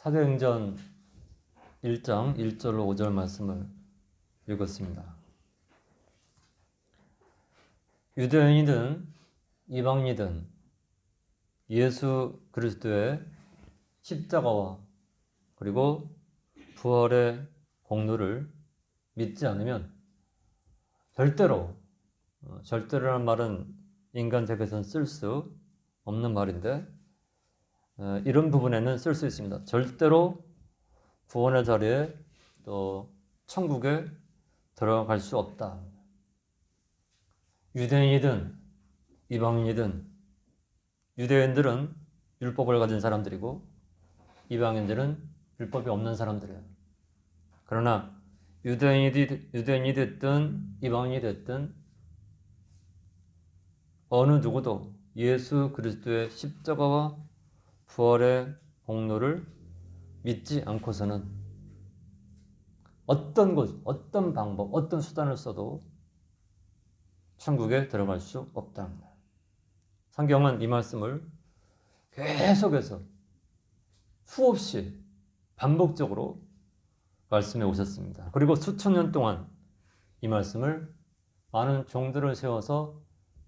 사도행전 1장 1절로 5절 말씀을 읽었습니다. 유대인이든 이방인이든 예수 그리스도의 십자가와 그리고 부활의 공로를 믿지 않으면 절대로라는 말은 인간 세계에서는 쓸 수 없는 말인데 이런 부분에는 쓸 수 있습니다. 절대로 구원의 자리에 또 천국에 들어갈 수 없다. 유대인이든 이방인이든 유대인들은 율법을 가진 사람들이고 이방인들은 율법이 없는 사람들이에요. 그러나 유대인이 됐든 이방인이 됐든 어느 누구도 예수 그리스도의 십자가와 부활의 공로를 믿지 않고서는 어떤 방법, 어떤 수단을 써도 천국에 들어갈 수 없답니다. 성경은 이 말씀을 계속해서 수없이 반복적으로 말씀해 오셨습니다. 그리고 수천 년 동안 이 말씀을 많은 종들을 세워서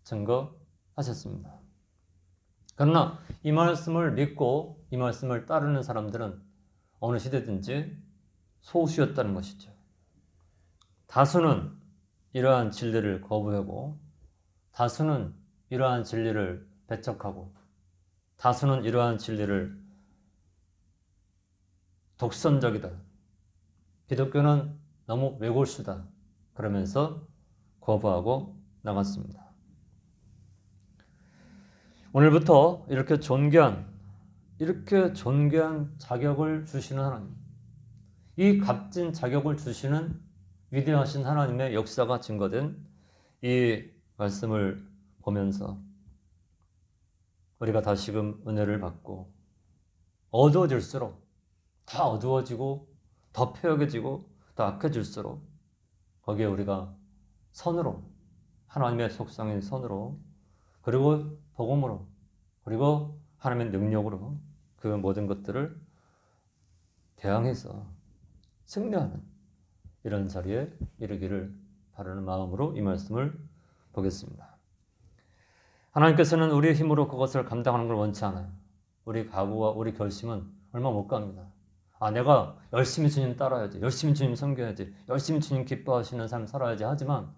증거하셨습니다. 그러나 이 말씀을 믿고 이 말씀을 따르는 사람들은 어느 시대든지 소수였다는 것이죠. 다수는 이러한 진리를 거부하고 다수는 이러한 진리를 배척하고 다수는 이러한 진리를 독선적이다. 기독교는 너무 외골수다. 그러면서 거부하고 나갔습니다. 오늘부터 이렇게 존귀한 자격을 주시는 하나님, 이 값진 자격을 주시는 위대하신 하나님의 역사가 증거된 이 말씀을 보면서 우리가 다시금 은혜를 받고 어두워질수록 더 어두워지고 더 폐역해지고 더 악해질수록 거기에 우리가 선으로 하나님의 속성인 선으로 그리고 복음으로 그리고 하나님의 능력으로 그 모든 것들을 대항해서 승리하는 이런 자리에 이르기를 바라는 마음으로 이 말씀을 보겠습니다. 하나님께서는 우리의 힘으로 그것을 감당하는 걸 원치 않아요. 우리 각오와 우리 결심은 얼마 못 갑니다. 내가 열심히 주님 따라야지, 열심히 주님 섬겨야지, 열심히 주님 기뻐하시는 삶 살아야지 하지만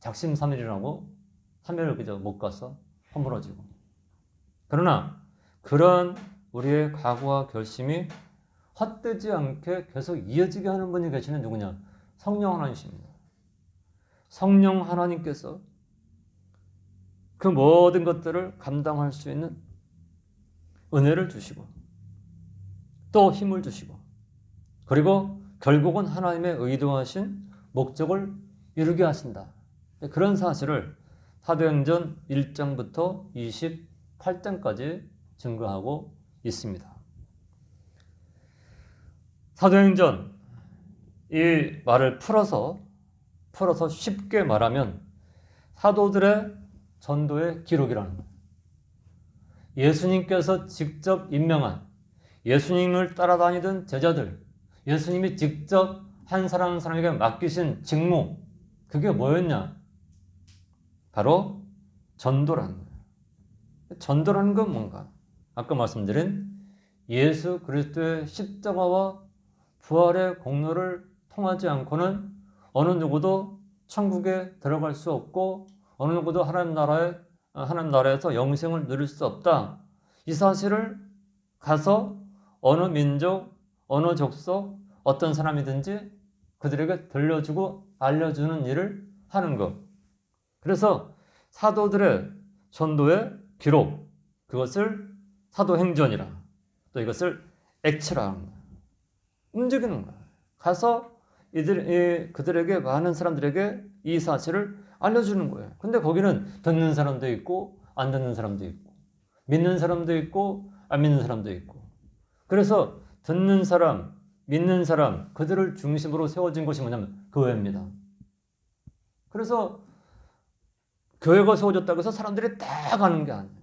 작심삼일이라고 3일을 그저 못 가서 허물어지고. 그러나 그런 우리의 각오와 결심이 헛되지 않게 계속 이어지게 하는 분이 계시는 누구냐? 성령 하나님이십니다. 성령 하나님께서 그 모든 것들을 감당할 수 있는 은혜를 주시고 또 힘을 주시고 그리고 결국은 하나님의 의도하신 목적을 이루게 하신다. 그런 사실을 사도행전 1장부터 28장까지 증거하고 있습니다. 사도행전 이 말을 풀어서 쉽게 말하면 사도들의 전도의 기록이라는 거예요. 예수님께서 직접 임명한 예수님을 따라다니던 제자들, 예수님이 직접 한 사람 한 사람에게 맡기신 직무, 그게 뭐였냐? 바로 전도라는 거예요. 전도라는 건 뭔가? 아까 말씀드린 예수 그리스도의 십자가와 부활의 공로를 통하지 않고는 어느 누구도 천국에 들어갈 수 없고 어느 누구도 하나님 나라에서 영생을 누릴 수 없다. 이 사실을 가서 어느 민족, 어느 족속, 어떤 사람이든지 그들에게 들려주고 알려주는 일을 하는 것. 그래서 사도들의 전도의 기록, 그것을 사도행전이라, 또 이것을 액체라 하는 거예요. 움직이는 거예요. 가서 그들에게 많은 사람들에게 이 사실을 알려주는 거예요. 근데 거기는 듣는 사람도 있고 안 듣는 사람도 있고 믿는 사람도 있고 안 믿는 사람도 있고 그래서 듣는 사람, 믿는 사람 그들을 중심으로 세워진 것이 뭐냐면 교회입니다. 그래서 교회가 세워졌다고 해서 사람들이 다 가는 게 아니에요.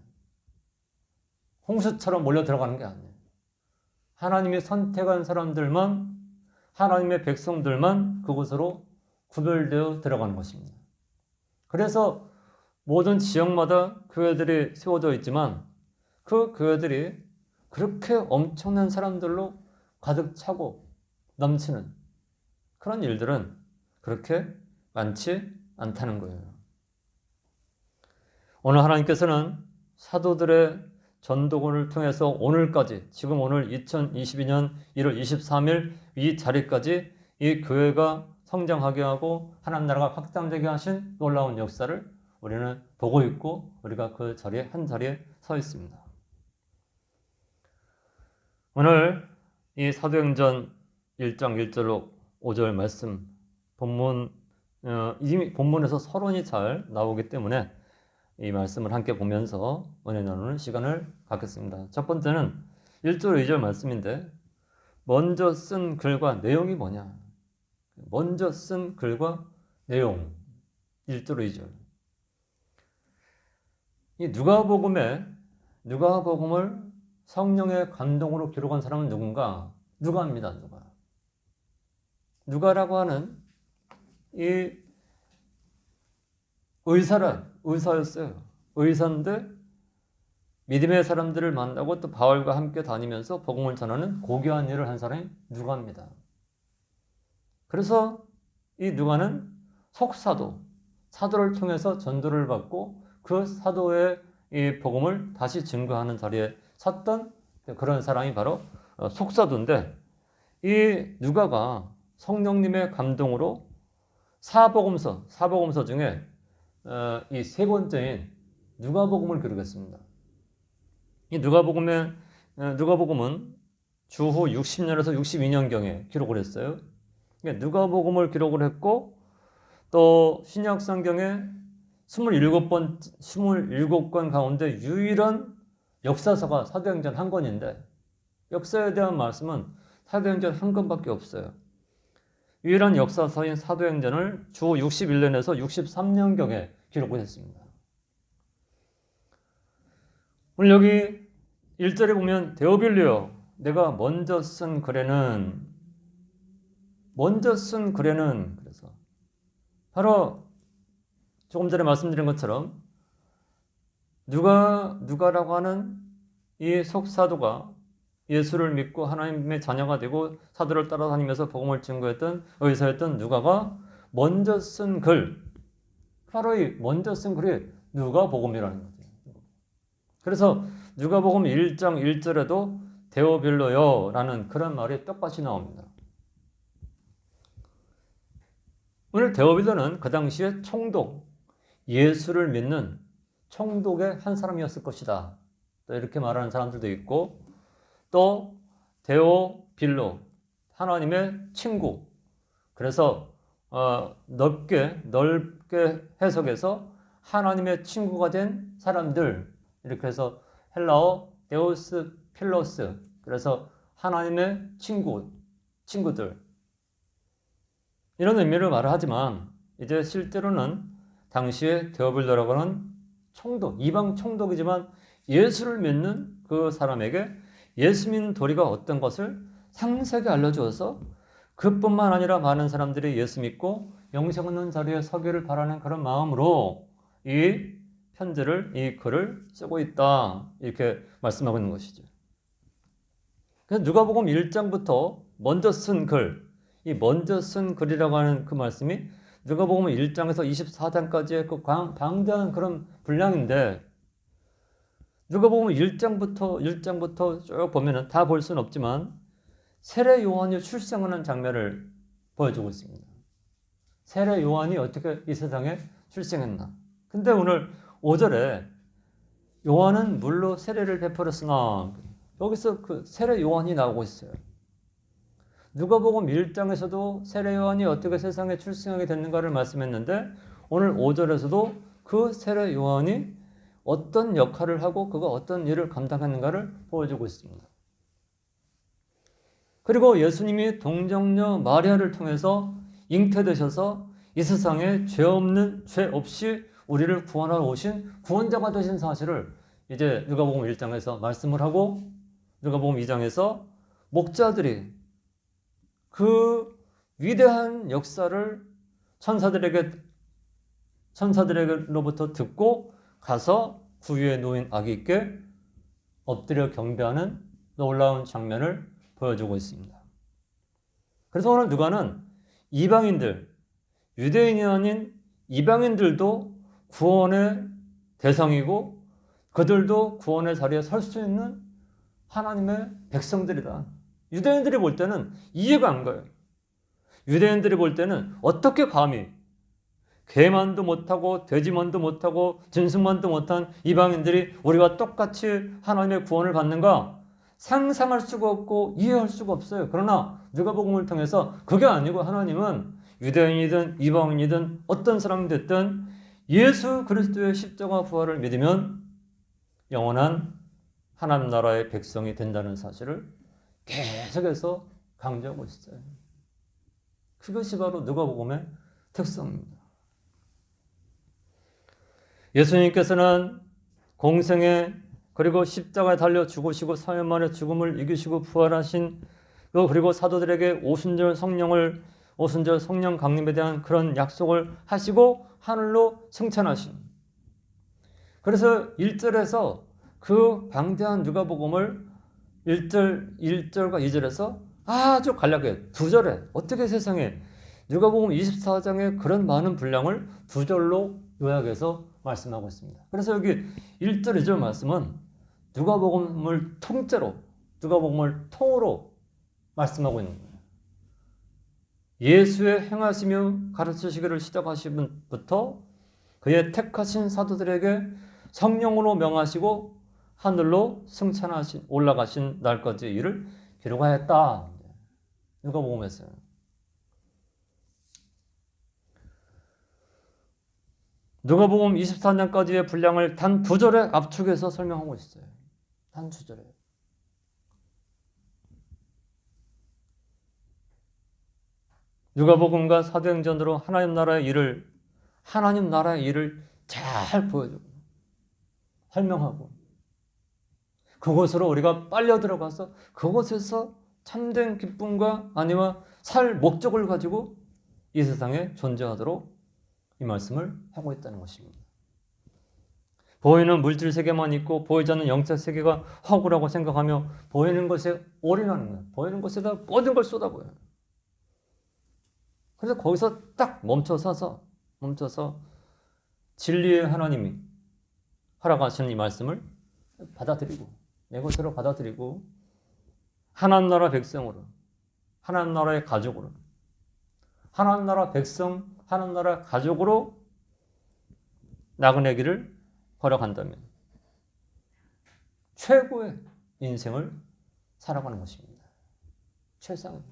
홍수처럼 몰려 들어가는 게 아니에요. 하나님이 선택한 사람들만, 하나님의 백성들만 그곳으로 구별되어 들어가는 것입니다. 그래서 모든 지역마다 교회들이 세워져 있지만 그 교회들이 그렇게 엄청난 사람들로 가득 차고 넘치는 그런 일들은 그렇게 많지 않다는 거예요. 오늘 하나님께서는 사도들의 전도군을 통해서 오늘까지, 지금 오늘 2022년 1월 23일 이 자리까지 이 교회가 성장하게 하고 하나님 나라가 확장되게 하신 놀라운 역사를 우리는 보고 있고 우리가 그 자리에 한 자리에 서 있습니다. 오늘 이 사도행전 1장 1절로 5절 말씀 이미 본문에서 서론이 잘 나오기 때문에 이 말씀을 함께 보면서 은혜 나누는 시간을 갖겠습니다. 첫 번째는 1절 2절 말씀인데 먼저 쓴 글과 내용이 뭐냐? 먼저 쓴 글과 내용 1절 2절. 이 누가복음을 성령의 감동으로 기록한 사람은 누군가? 누가입니다. 누가라고 하는 이 의사였어요. 의사인데 믿음의 사람들을 만나고 또 바울과 함께 다니면서 복음을 전하는 고귀한 일을 한 사람이 누가입니다. 그래서 이 누가는 사도를 통해서 전도를 받고 그 사도의 이 복음을 다시 증거하는 자리에 섰던 그런 사람이 바로 속사도인데, 이 누가가 성령님의 감동으로 사복음서 중에 이 세 번째인 누가복음을 기록했습니다. 이 누가복음은 주후 60년에서 62년경에 기록을 했어요. 누가복음을 기록을 했고 또 신약 성경에 27권 가운데 유일한 역사서가 사도행전 한 권인데, 역사에 대한 말씀은 사도행전 한 권밖에 없어요. 유일한 역사서인 사도행전을 주 61년에서 63년경에 기록을 했습니다. 오늘 여기 1절에 보면 데오빌리오, 내가 먼저 쓴 글에는 그래서 바로 조금 전에 말씀드린 것처럼 누가라고 하는 이 속사도가 예수를 믿고 하나님의 자녀가 되고 사도를 따라다니면서 복음을 증거했던 의사였던 누가가 먼저 쓴 글, 바로 이 먼저 쓴 글이 누가복음이라는 거죠. 그래서 누가복음 1장 1절에도 데오빌로요라는 그런 말이 똑같이 나옵니다. 오늘 데오빌로는 그 당시에 총독, 예수를 믿는 총독의 한 사람이었을 것이다. 또 이렇게 말하는 사람들도 있고, 또 데오빌로, 하나님의 친구. 그래서 넓게 해석해서 하나님의 친구가 된 사람들, 이렇게 해서 헬라어 데오스 필로스, 그래서 하나님의 친구들, 이런 의미를 말하지만 이제 실제로는 당시에 데오빌로라고 하는 총독, 이방 총독이지만 예수를 믿는 그 사람에게 예수 믿는 도리가 어떤 것을 상세하게 알려주어서 그뿐만 아니라 많은 사람들이 예수 믿고 영생 얻는 자리에 서기를 바라는 그런 마음으로 이 편지를, 이 글을 쓰고 있다, 이렇게 말씀하고 있는 것이죠. 그래서 누가복음 1장부터 먼저 쓴 글, 이 먼저 쓴 글이라고 하는 그 말씀이 누가복음 1장에서 24장까지의 그 방대한 그런 분량인데, 누가복음 1장부터 쭉 보면은 다 볼 수는 없지만 세례 요한이 출생하는 장면을 보여주고 있습니다. 세례 요한이 어떻게 이 세상에 출생했나. 근데 오늘 5절에 요한은 물로 세례를 베풀었으나, 여기서 그 세례 요한이 나오고 있어요. 누가복음 1장에서도 세례 요한이 어떻게 세상에 출생하게 됐는가를 말씀했는데, 오늘 5절에서도 그 세례 요한이 어떤 역할을 하고 그가 어떤 일을 감당했는가를 보여주고 있습니다. 그리고 예수님이 동정녀 마리아를 통해서 잉태되셔서 이 세상에 죄 없이 우리를 구원하러 오신 구원자가 되신 사실을 이제 누가복음 1장에서 말씀을 하고, 누가복음 2장에서 목자들이 그 위대한 역사를 천사들에게로부터 듣고 가서 구유에 놓인 아기께 엎드려 경배하는 놀라운 장면을 보여주고 있습니다. 그래서 오늘 누가는 이방인들, 유대인이 아닌 이방인들도 구원의 대상이고 그들도 구원의 자리에 설 수 있는 하나님의 백성들이다. 유대인들이 볼 때는 이해가 안 가요. 유대인들이 볼 때는 어떻게 감히 개만도 못하고 돼지만도 못하고 짐승만도 못한 이방인들이 우리와 똑같이 하나님의 구원을 받는가? 상상할 수가 없고 이해할 수가 없어요. 그러나 누가복음을 통해서 그게 아니고 하나님은 유대인이든 이방인이든 어떤 사람이 됐든 예수 그리스도의 십자가 부활을 믿으면 영원한 하나님 나라의 백성이 된다는 사실을 계속해서 강조하고 있어요. 그것이 바로 누가복음의 특성입니다. 예수님께서는 공생에 그리고 십자가에 달려 죽으시고 3일 만에 죽음을 이기시고 부활하신 그리고 사도들에게 오순절 성령 강림에 대한 그런 약속을 하시고 하늘로 승천하신. 그래서 1절에서 그 방대한 누가복음을 1절과 2절에서 아주 간략하게 2절에 어떻게 세상에 누가복음 24장에 그런 많은 분량을 2절로 요약해서 말씀하고 있습니다. 그래서 여기 1절, 2절 말씀은 누가복음을 통째로 누가복음을 통으로 말씀하고 있는 거예요. 예수의 행하시며 가르치시기를 시작하신 분부터 그의 택하신 사도들에게 성령으로 명하시고 하늘로 승천하신 올라가신 날까지 일을 기록하였다. 누가복음에서요. 누가복음 24장까지의 분량을 단 2절에 압축해서 설명하고 있어요. 단 2절에. 누가복음과 사도행전으로 하나님 나라의 일을 잘 보여주고 설명하고 그곳으로 우리가 빨려 들어가서 그곳에서 참된 기쁨과 안위와 살 목적을 가지고 이 세상에 존재하도록 이 말씀을 하고 있다는 것입니다. 보이는 물질 세계만 있고 보이지 않는 영적 세계가 허구라고 생각하며 보이는 것에 올인하는 거예요. 보이는 것에다 모든 걸 쏟아부어요. 그래서 거기서 딱 멈춰서 진리의 하나님이 허락하신 이 말씀을 받아들이고 내 것으로 받아들이고 하나님 나라 백성으로 하나님 나라의 가족으로 하나님 나라 백성 하나님 나라 가족으로 나그네기를 걸어간다면 최고의 인생을 살아가는 것입니다. 최상의.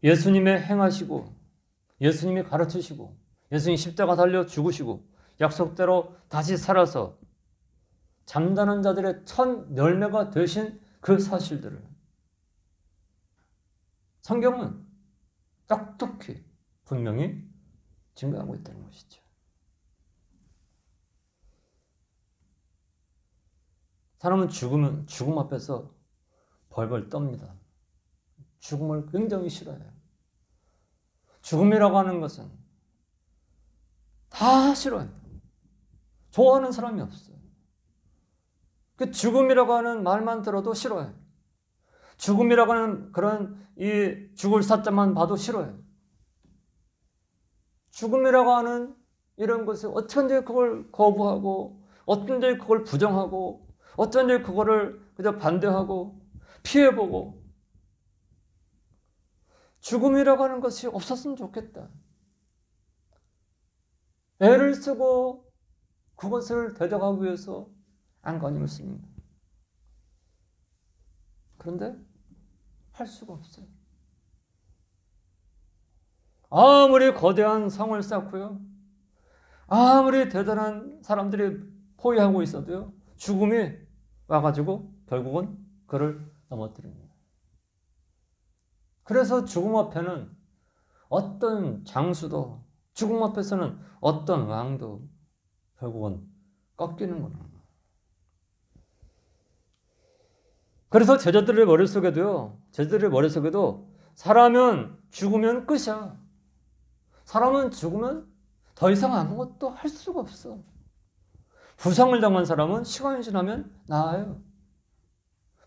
예수님의 행하시고 예수님이 가르치시고 예수님이 십자가 달려 죽으시고 약속대로 다시 살아서 잠자는 자들의 첫 열매가 되신 그 사실들을 성경은 똑똑히 분명히 증거하고 있다는 것이죠. 사람은 죽음 앞에서 벌벌 떱니다. 죽음을 굉장히 싫어해요. 죽음이라고 하는 것은 다 싫어해요. 좋아하는 사람이 없어요. 그 죽음이라고 하는 말만 들어도 싫어해요. 죽음이라고 하는 그런 이 죽을 사자만 봐도 싫어해요. 죽음이라고 하는 이런 것을 어쩐지 그걸 거부하고 어쩐지 그걸 부정하고 어쩐지 그거를 그저 반대하고 피해보고 죽음이라고 하는 것이 없었으면 좋겠다. 애를 쓰고 그것을 대적하기 위해서 안간힘을 씁니다. 그런데 할 수가 없어요. 아무리 거대한 성을 쌓고요. 아무리 대단한 사람들이 포위하고 있어도요. 죽음이 와가지고 결국은 그를 넘어뜨립니다. 그래서 죽음 앞에는 어떤 장수도 죽음 앞에서는 어떤 왕도 결국은 꺾이는 거예요. 그래서 제자들의 머릿속에도 사람은 죽으면 끝이야. 사람은 죽으면 더 이상 아무것도 할 수가 없어. 부상을 당한 사람은 시간이 지나면 나아요.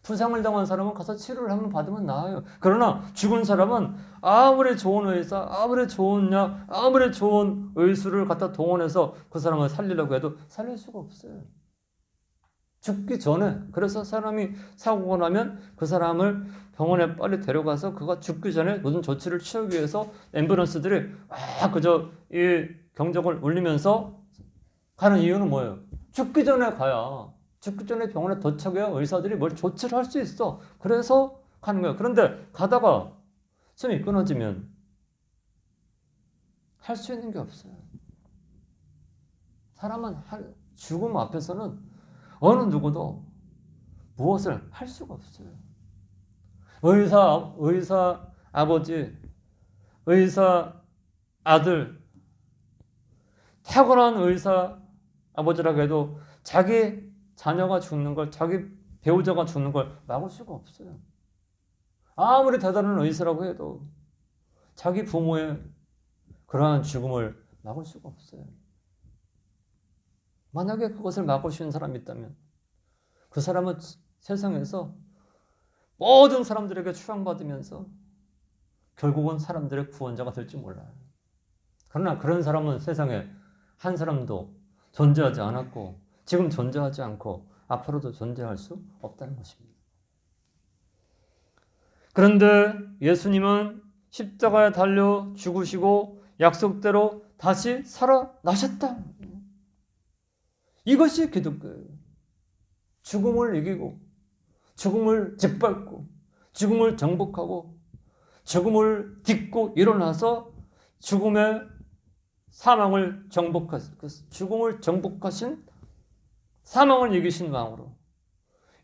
부상을 당한 사람은 가서 치료를 한번 받으면 나아요. 그러나 죽은 사람은 아무리 좋은 의사, 아무리 좋은 약, 아무리 좋은 의술을 갖다 동원해서 그 사람을 살리려고 해도 살릴 수가 없어요. 죽기 전에. 그래서 사람이 사고가 나면 그 사람을 병원에 빨리 데려가서 그가 죽기 전에 모든 조치를 취하기 위해서 앰뷸런스들이 그저 이 경적을 울리면서 가는 이유는 뭐예요? 죽기 전에 가야, 죽기 전에 병원에 도착해야 의사들이 뭘 조치를 할 수 있어. 그래서 가는 거예요. 그런데 가다가 숨이 끊어지면 할 수 있는 게 없어요. 사람은 죽음 앞에서는 어느 누구도 무엇을 할 수가 없어요. 의사 아버지, 의사 아들, 타고난 의사 아버지라고 해도 자기 자녀가 죽는 걸, 자기 배우자가 죽는 걸 막을 수가 없어요. 아무리 대단한 의사라고 해도 자기 부모의 그러한 죽음을 막을 수가 없어요. 만약에 그것을 막을 수 있는 사람이 있다면 그 사람은 세상에서 모든 사람들에게 추앙받으면서 결국은 사람들의 구원자가 될지 몰라요. 그러나 그런 사람은 세상에 한 사람도 존재하지 않았고 지금 존재하지 않고 앞으로도 존재할 수 없다는 것입니다. 그런데 예수님은 십자가에 달려 죽으시고 약속대로 다시 살아나셨다. 이것이 기독교예요. 죽음을 이기고 죽음을 짓밟고 죽음을 정복하고 죽음을 딛고 일어나서 죽음을 정복하신 사망을 이기신 왕으로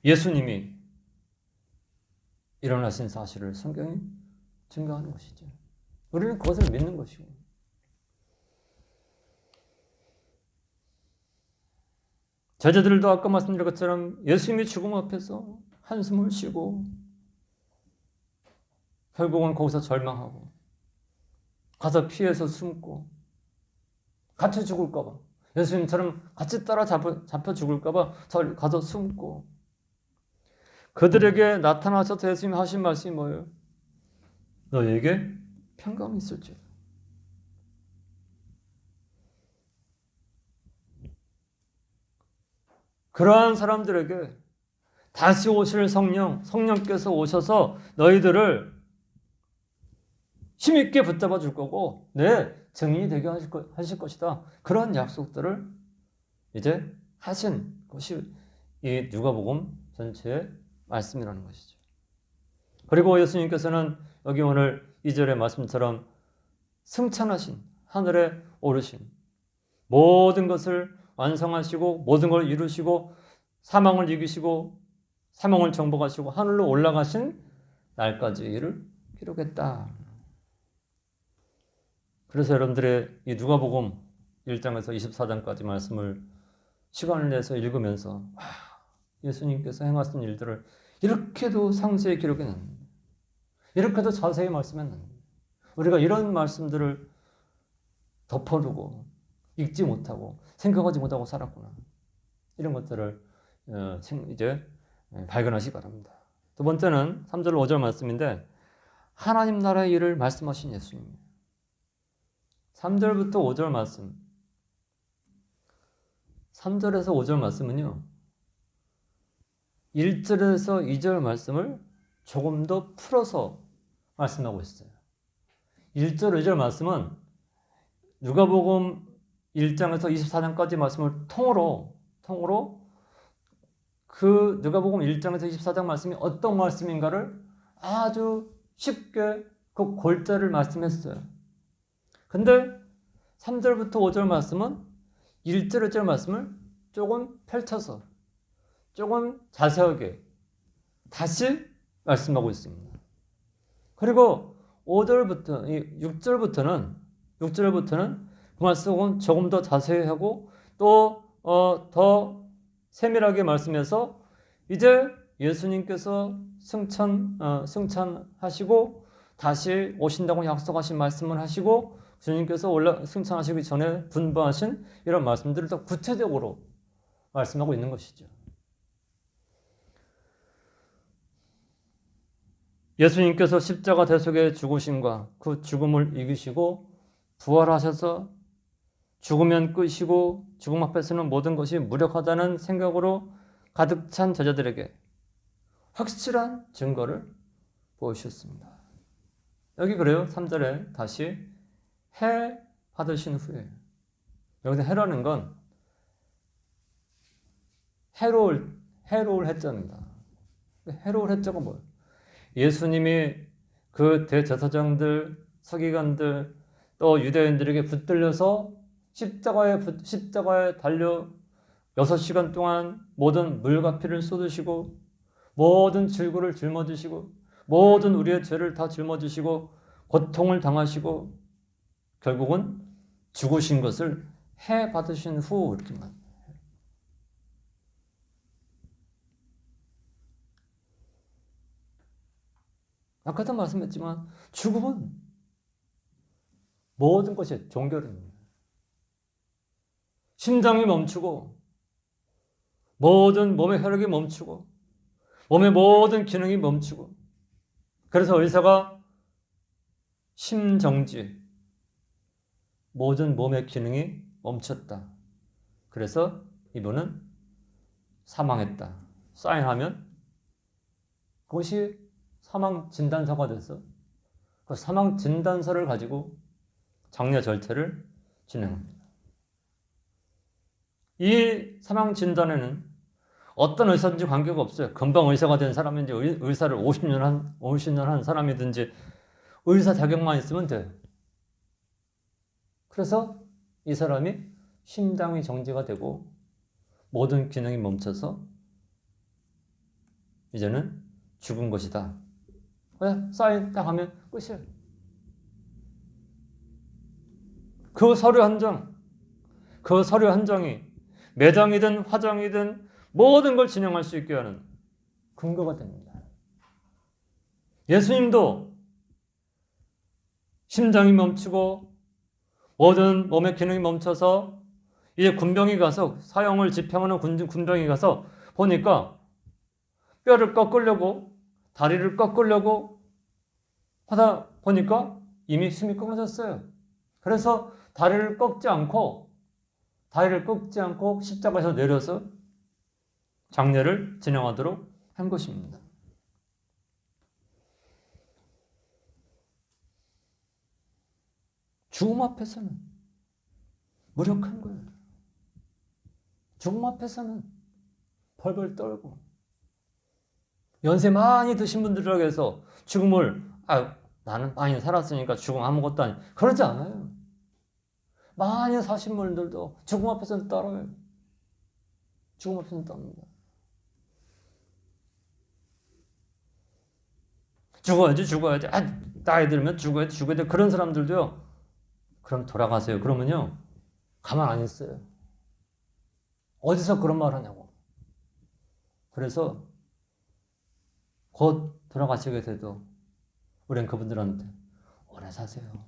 예수님이 일어나신 사실을 성경이 증거하는 것이죠. 우리는 그것을 믿는 것이고. 제자들도 아까 말씀드린 것처럼 예수님이 죽음 앞에서 한숨을 쉬고 결국은 거기서 절망하고 가서 피해서 숨고 같이 죽을까 봐, 예수님처럼 같이 따라 잡혀 죽을까 봐 가서 숨고, 그들에게 나타나셔서 예수님이 하신 말씀이 뭐예요? 너에게 평강이 있을지어다. 그러한 사람들에게 다시 오실 성령께서 오셔서 너희들을 힘있게 붙잡아 줄 거고 내 증인이 되게 하실 것이다. 그런 약속들을 이제 하신 것이 이 누가복음 전체의 말씀이라는 것이죠. 그리고 예수님께서는 여기 오늘 2절의 말씀처럼 승천하신, 하늘에 오르신, 모든 것을 완성하시고 모든 걸 이루시고 사망을 이기시고 사망을 정복하시고 하늘로 올라가신 날까지 이를 기록했다. 그래서 여러분들의 이 누가복음 1장에서 24장까지 말씀을 시간을 내서 읽으면서 예수님께서 행하신 일들을 이렇게도 상세히 기록해놨는데, 이렇게도 자세히 말씀했는데 우리가 이런 말씀들을 덮어두고 읽지 못하고 생각하지 못하고 살았구나. 이런 것들을 이제 발견하시기 바랍니다. 두 번째는 3절 5절 말씀인데 하나님 나라의 일을 말씀하신 예수님. 3절부터 5절 말씀, 3절에서 5절 말씀은요 1절에서 2절 말씀을 조금 더 풀어서 말씀하고 있어요. 1절, 2절 말씀은 누가복음 1장에서 24장까지 말씀을 통으로 그 누가복음 1장에서 24장 말씀이 어떤 말씀인가를 아주 쉽게 그 골자를 말씀했어요. 근데 3절부터 5절 말씀은 1절, 2절 말씀을 조금 펼쳐서 조금 자세하게 다시 말씀하고 있습니다. 그리고 5절부터 6절부터는 그 말씀은 조금 더 자세히 하고 또 더 세밀하게 말씀해서 이제 예수님께서 승천하시고 다시 오신다고 약속하신 말씀을 하시고 주님께서 승천하시기 전에 분부하신 이런 말씀들을 더 구체적으로 말씀하고 있는 것이죠. 예수님께서 십자가 대속의 죽으심과 그 죽음을 이기시고 부활하셔서 죽으면 끝이고 죽음 앞에서는 모든 것이 무력하다는 생각으로 가득 찬 제자들에게 확실한 증거를 보여주셨습니다. 여기 그래요. 3절에 다시 해 받으신 후에, 여기서 해라는 건 해로울 해자입니다. 해로울 해자가 뭐예요? 예수님이 그 대제사장들, 서기관들, 또 유대인들에게 붙들려서 십자가에 달려 6시간 동안 모든 물과 피를 쏟으시고 모든 질고를 짊어지시고 모든 우리의 죄를 다 짊어지시고 고통을 당하시고 결국은 죽으신 것을 해 받으신 후 이렇게 말합니다. 아까도 말씀했지만 죽음은 모든 것이 종결입니다. 심장이 멈추고 모든 몸의 혈액이 멈추고 몸의 모든 기능이 멈추고 그래서 의사가 심정지, 모든 몸의 기능이 멈췄다. 그래서 이분은 사망했다. 사인하면 그것이 사망 진단서가 돼서 그 사망 진단서를 가지고 장례 절차를 진행합니다. 이 사망 진단에는 어떤 의사든지 관계가 없어요. 금방 의사가 된 사람인지 의사를 50년 한 사람이든지 의사 자격만 있으면 돼. 그래서 이 사람이 심장이 정지가 되고 모든 기능이 멈춰서 이제는 죽은 것이다. 왜? 사인 딱 하면 끝이에요. 그 서류 한 장이 매장이든 화장이든 모든 걸 진행할 수 있게 하는 근거가 됩니다. 예수님도 심장이 멈추고 모든 몸의 기능이 멈춰서 이제 군병이 가서 사형을 집행하는 군병이 가서 보니까 뼈를 꺾으려고 다리를 꺾으려고 하다 보니까 이미 숨이 끊어졌어요. 그래서 다리를 꺾지 않고 십자가에서 내려서 장례를 진행하도록 한 것입니다. 죽음 앞에서는 무력한 거예요. 죽음 앞에서는 벌벌 떨고 연세 많이 드신 분들에게서 죽음을 나는 많이 살았으니까 죽음 아무것도 아니야. 그러지 않아요. 많이 사신 분들도 죽음 앞에서는 떨어요. 죽음 앞에서는 떱니다. 죽어야지. 나이 들면 죽어야지. 그런 사람들도요. 그럼 돌아가세요. 그러면요. 가만 안 있어요. 어디서 그런 말 하냐고. 그래서 곧 돌아가시게 돼도 우리는 그분들한테 오래 사세요.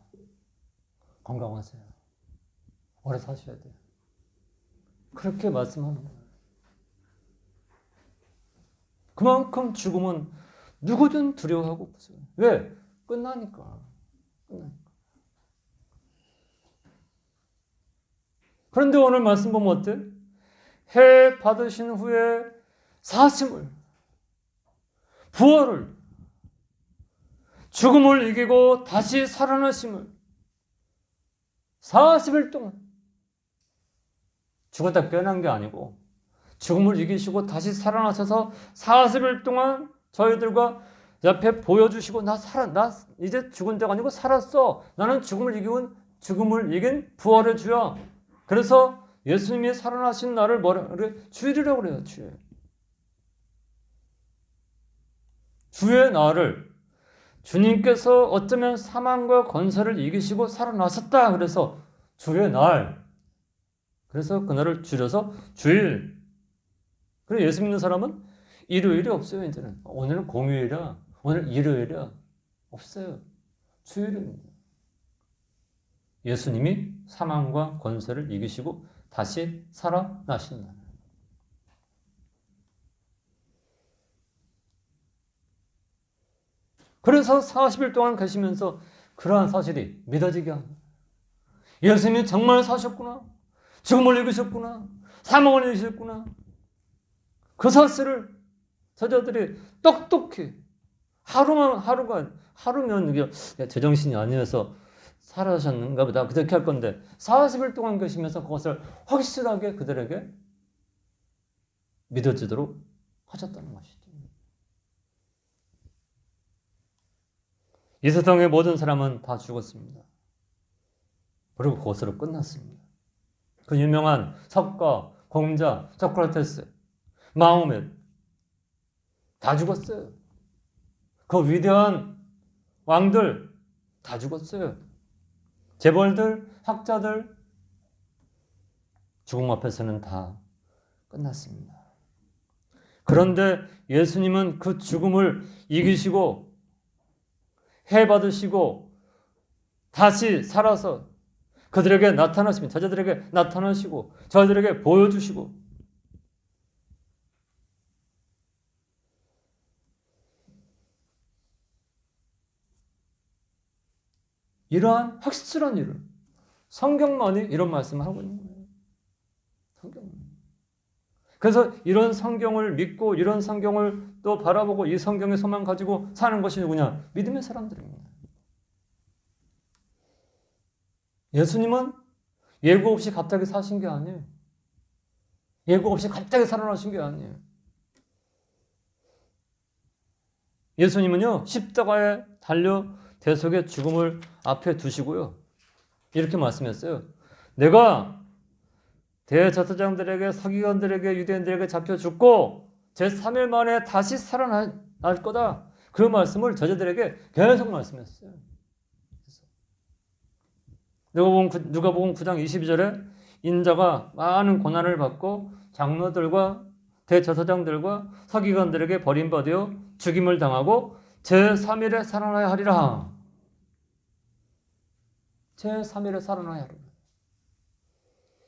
건강하세요. 오래 사셔야 돼요. 그렇게 말씀하는 거예요. 그만큼 죽음은 누구든 두려워하고 무서워요. 왜? 끝나니까. 그런데 오늘 말씀 보면 어때? 해 받으신 후에 사심을, 부활을, 죽음을 이기고 다시 살아나심을 40일 동안 죽었다 깨어난 게 아니고 죽음을 이기시고 다시 살아나셔서 40일 동안 저희들과 옆에 보여주시고 나 이제 죽은 자가 아니고 살았어. 나는 죽음을 이긴 부활의 주야. 그래서 예수님이 살아나신 날을 뭐라 그래? 주일이라고 그래요. 주의 날을 주님께서 어쩌면 사망과 권세를 이기시고 살아나셨다. 그래서 주의 날. 그래서 그날을 줄여서 주일. 그리고 예수 믿는 사람은 일요일이 없어요. 이제는 오늘은 공휴일이야. 오늘 일요일이야. 없어요. 주일입니다. 예수님이 사망과 권세를 이기시고 다시 살아나신다. 그래서 40일 동안 계시면서 그러한 사실이 믿어지게 합니다. 예수님이 정말 사셨구나. 죽음을 이기셨구나. 사망을 이기셨구나. 그 사실을 저자들이 똑똑히 하루면 이게 제정신이 아니어서 살아셨는가 보다 그렇게 할 건데 40일 동안 계시면서 그것을 확실하게 그들에게 믿어지도록 하셨다는 것이죠. 이 세상의 모든 사람은 다 죽었습니다. 그리고 그것으로 끝났습니다. 그 유명한 석가, 공자, 소크라테스, 마호멧 다 죽었어요. 그 위대한 왕들 다 죽었어요. 재벌들, 학자들 죽음 앞에서는 다 끝났습니다. 그런데 예수님은 그 죽음을 이기시고 해받으시고 다시 살아서 그들에게 나타나시면 저자들에게 나타나시고 저희들에게 보여주시고 이러한 확실한 일을 성경만이 이런 말씀을 하고 있는 거예요. 성경만. 그래서 이런 성경을 믿고 이런 성경을 또 바라보고 이 성경의 소망 가지고 사는 것이 누구냐? 믿음의 사람들입니다. 예수님은 예고 없이 갑자기 사신 게 아니에요. 예고 없이 갑자기 살아나신 게 아니에요. 예수님은요, 십자가에 달려 대속의 죽음을 앞에 두시고요. 이렇게 말씀했어요. 내가 대제사장들에게 서기관들에게 유대인들에게 잡혀 죽고 제3일 만에 다시 살아날 거다. 그 말씀을 저자들에게 계속 말씀했어요. 누가복음 9장 22절에 인자가 많은 고난을 받고 장로들과 대제사장들과 서기관들에게 버림받아 죽임을 당하고 제3일에 살아나야 하리라. 제3일에 살아나야 하리라.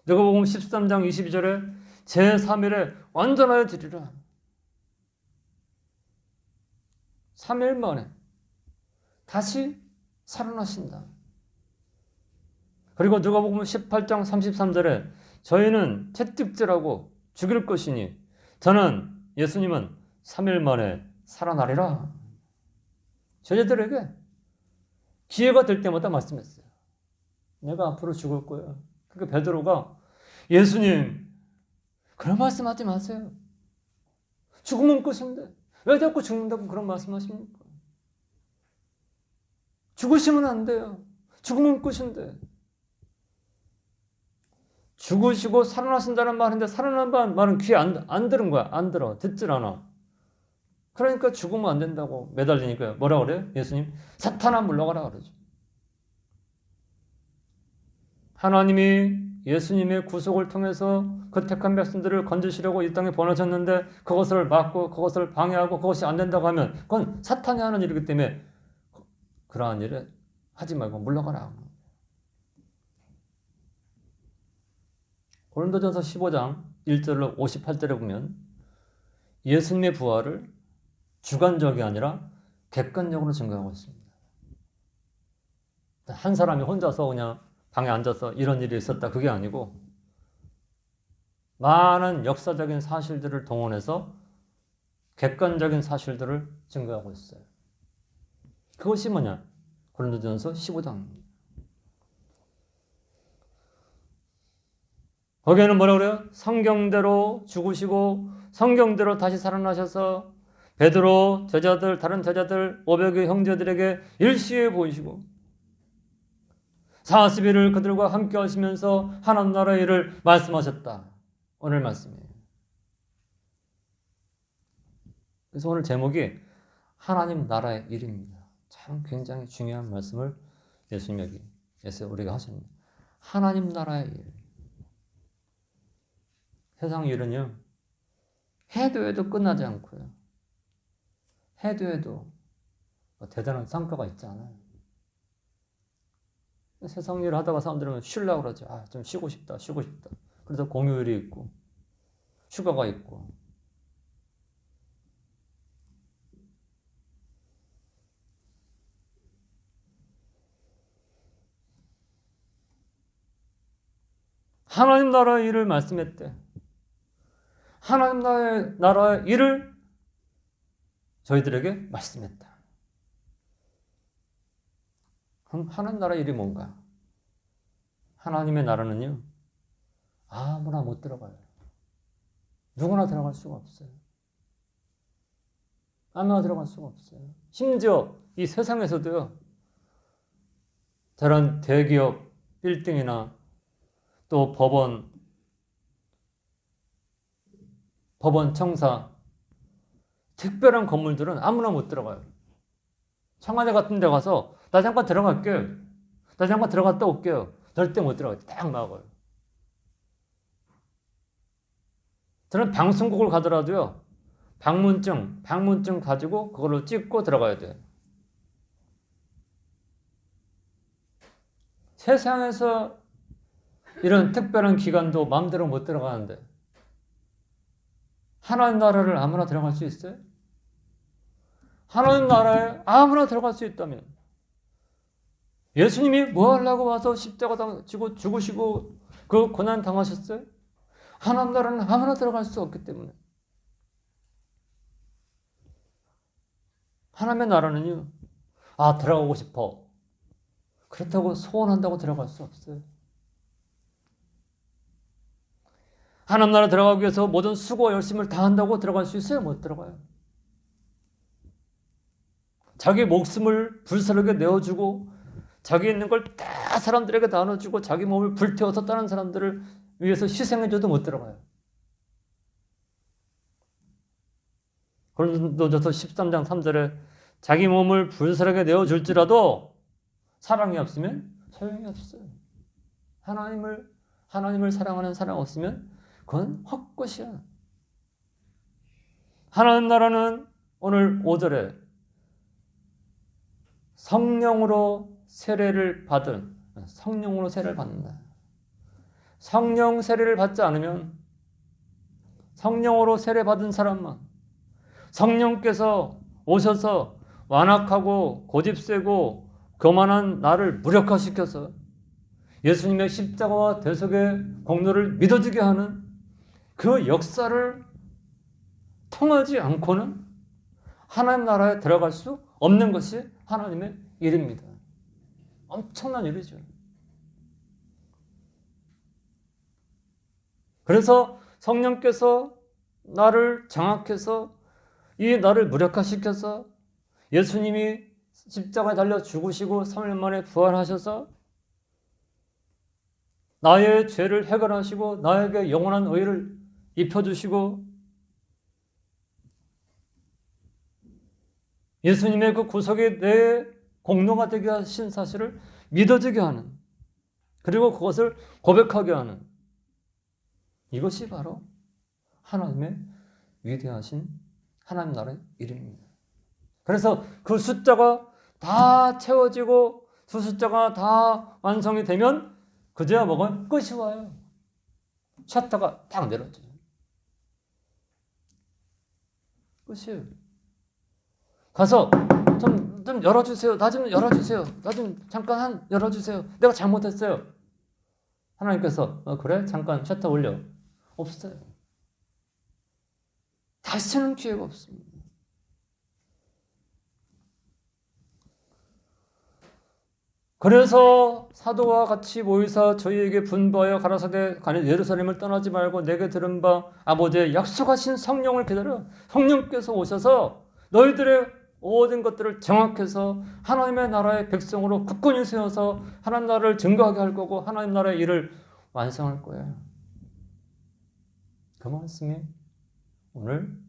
누가복음 13장 22절에 제3일에 완전하여 드리라. 3일 만에 다시 살아나신다. 그리고 누가복음 18장 33절에 저희는 채찍질하고 죽일 것이니 저는 예수님은 3일 만에 살아나리라. 저희들에게 기회가 될 때마다 말씀했어요. 내가 앞으로 죽을 거야. 그러니까 베드로가 예수님 그런 말씀하지 마세요. 죽으면 끝인데 왜 자꾸 죽는다고 그런 말씀하십니까? 죽으시면 안 돼요. 죽으면 끝인데. 죽으시고 살아나신다는 말인데 살아난다는 말은 귀에 안 들은 거야. 안 들어. 듣질 않아. 그러니까 죽으면 안 된다고 매달리니까 뭐라 그래요? 예수님 사탄아 물러가라 그러죠. 하나님이 예수님의 구속을 통해서 그 택한 백성들을 건지시려고 이 땅에 보내셨는데 그것을 막고 그것을 방해하고 그것이 안 된다고 하면 그건 사탄이 하는 일이기 때문에 그러한 일을 하지 말고 물러가라. 고린도전서 15장 1절로 58절에 보면 예수님의 부활을 주관적이 아니라 객관적으로 증거하고 있습니다. 한 사람이 혼자서 그냥 방에 앉아서 이런 일이 있었다 그게 아니고 많은 역사적인 사실들을 동원해서 객관적인 사실들을 증거하고 있어요. 그것이 뭐냐? 고린도전서 15장입니다. 거기에는 뭐라 그래요? 성경대로 죽으시고 성경대로 다시 살아나셔서 베드로, 제자들, 다른 제자들, 500의 형제들에게 일시에 보이시고 40일을 그들과 함께 하시면서 하나님 나라의 일을 말씀하셨다. 오늘 말씀이에요. 그래서 오늘 제목이 하나님 나라의 일입니다. 참 굉장히 중요한 말씀을 예수님에게 우리가 하십니다. 하나님 나라의 일. 세상 일은요, 해도 끝나지 않고요. 해도 대단한 성과가 있지 않아요. 세상 일을 하다가 사람들은 쉬려고 그러죠. 좀 쉬고 싶다. 그래서 공휴일이 있고 휴가가 있고. 하나님 나라의 일을 말씀했대. 하나님 나라의 일을 저희들에게 말씀했다. 하나님 나라의 일이 뭔가? 하나님의 나라는요, 아무나 못 들어가요. 누구나 들어갈 수가 없어요. 아무나 들어갈 수가 없어요. 심지어 이 세상에서도요, 다른 대기업 빌딩이나 또 법원 청사, 특별한 건물들은 아무나 못 들어가요. 청와대 같은 데 가서 나 잠깐 들어갈게요. 나 잠깐 들어갔다 올게요. 절대 못 들어가요. 딱 막아요. 저는 방송국을 가더라도요. 방문증 가지고 그걸로 찍고 들어가야 돼요. 세상에서 이런 특별한 기관도 마음대로 못 들어가는데 하나님 나라를 아무나 들어갈 수 있어요? 하나님 나라에 아무나 들어갈 수 있다면 예수님이 뭐 하려고 와서 십자가 지고 죽으시고 그 고난 당하셨어요? 하나님 나라는 아무나 들어갈 수 없기 때문에 하나님의 나라는요. 들어가고 싶어. 그렇다고 소원한다고 들어갈 수 없어요. 하나님 나라 들어가기 위해서 모든 수고와 열심을 다한다고 들어갈 수 있어요? 못 들어가요. 자기 목숨을 불사르게 내어주고 자기 있는 걸 다 사람들에게 나눠주고 자기 몸을 불태워서 다른 사람들을 위해서 희생해줘도 못 들어가요. 고린도전서 13장 3절에 자기 몸을 불사르게 내어줄지라도 사랑이 없으면 소용이 없어요. 하나님을 사랑하는 사랑 없으면 그건 헛것이야. 하나님 나라는 오늘 5절에 성령으로 세례를 받는다. 성령 세례를 받지 않으면 성령으로 세례 받은 사람만 성령께서 오셔서 완악하고 고집세고 교만한 나를 무력화시켜서 예수님의 십자가와 대속의 공로를 믿어지게 하는 그 역사를 통하지 않고는 하나님 나라에 들어갈 수 없는 것이 하나님의 일입니다. 엄청난 일이죠. 그래서 성령께서 나를 장악해서 이 나를 무력화시켜서 예수님이 십자가에 달려 죽으시고 3일 만에 부활하셔서 나의 죄를 해결하시고 나에게 영원한 의를 입혀주시고 예수님의 그 구속이 내 공로가 되게 하신 사실을 믿어지게 하는 그리고 그것을 고백하게 하는 이것이 바로 하나님의 위대하신 하나님 나라의 일입니다. 그래서 그 숫자가 다 채워지고 그 숫자가 다 완성이 되면 그제야 뭐가 끝이 와요. 셔터가 딱 내려져요. 끝이에요. 가서 좀 열어주세요. 나 좀 열어주세요. 나 좀 잠깐 열어주세요. 내가 잘못했어요. 하나님께서 그래? 잠깐 셔터 올려. 없어요. 다시는 기회가 없습니다. 그래서 사도와 같이 모이사 저희에게 분부하여 가라사대 예루살렘을 떠나지 말고 내게 들은 바 아버지의 약속하신 성령을 기다려. 성령께서 오셔서 너희들의 모든 것들을 정확해서 하나님의 나라의 백성으로 굳건히 세워서 하나님 나라를 증거하게 할 거고 하나님 나라의 일을 완성할 거예요. 그 말씀이 오늘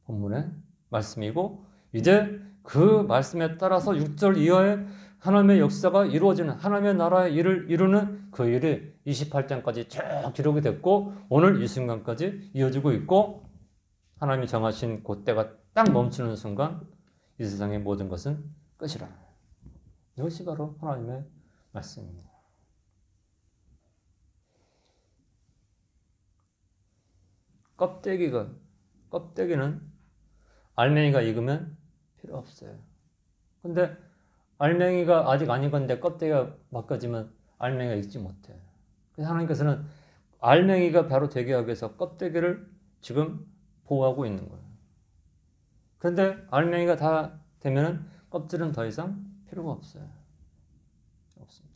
본문의 말씀이고 이제 그 말씀에 따라서 6절 이하에 하나님의 역사가 이루어지는 하나님의 나라의 일을 이루는 그 일이 28장까지 쭉 기록이 됐고 오늘 이 순간까지 이어지고 있고 하나님이 정하신 그때가 딱 멈추는 순간 이 세상의 모든 것은 끝이라. 이것이 바로 하나님의 말씀입니다. 껍데기는 알맹이가 익으면 필요 없어요. 근데 알맹이가 아직 안 익었는데 껍데기가 벗겨지면 알맹이가 익지 못해. 그래서 하나님께서는 알맹이가 바로 되게 하기 위해서 껍데기를 지금 보호하고 있는 거예요. 그런데 알맹이가 다 되면은 껍질은 더 이상 필요가 없어요. 없습니다.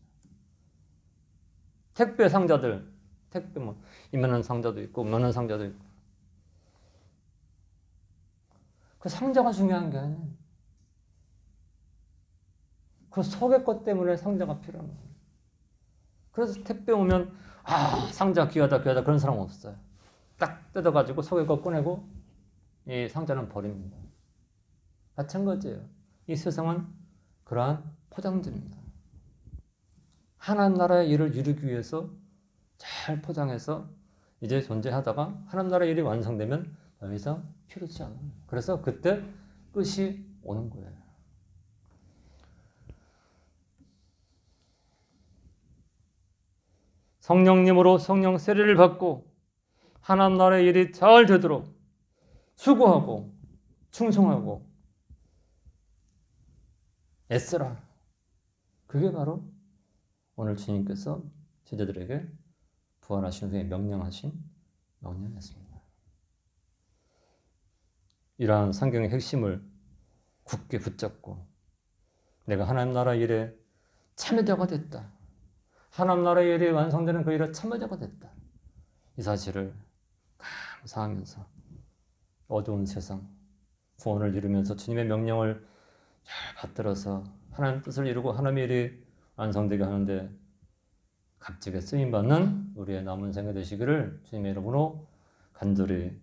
택배 상자들, 택배 뭐 이만한 상자도 있고 없는 상자도 있고. 그 상자가 중요한 게 아니에요. 그 속의 것 때문에 상자가 필요한 거예요. 그래서 택배 오면 상자 귀하다 그런 사람 없어요. 딱 뜯어가지고 속의 것 꺼내고 이 상자는 버립니다. 마찬가지예요. 이 세상은 그러한 포장지입니다. 하나님 나라의 일을 이루기 위해서 잘 포장해서 이제 존재하다가 하나님 나라의 일이 완성되면 더 이상 필요치 않아요. 그래서 그때 끝이 오는 거예요. 성령님으로 성령 세례를 받고 하나님 나라의 일이 잘 되도록 수고하고 충성하고 애쓰라. 그게 바로 오늘 주님께서 제자들에게 부활하신 후에 명령하신 명령이었습니다. 이러한 성경의 핵심을 굳게 붙잡고 내가 하나님 나라 일에 참여자가 됐다. 하나님 나라의 일이 완성되는 그 일에 참여자가 됐다. 이 사실을 감사하면서 어두운 세상, 구원을 이루면서 주님의 명령을 잘 받들어서 하나님 뜻을 이루고 하나님의 일이 완성되게 하는데 값지게 쓰임받는 우리의 남은 생애 되시기를 주님의 이름으로 간절히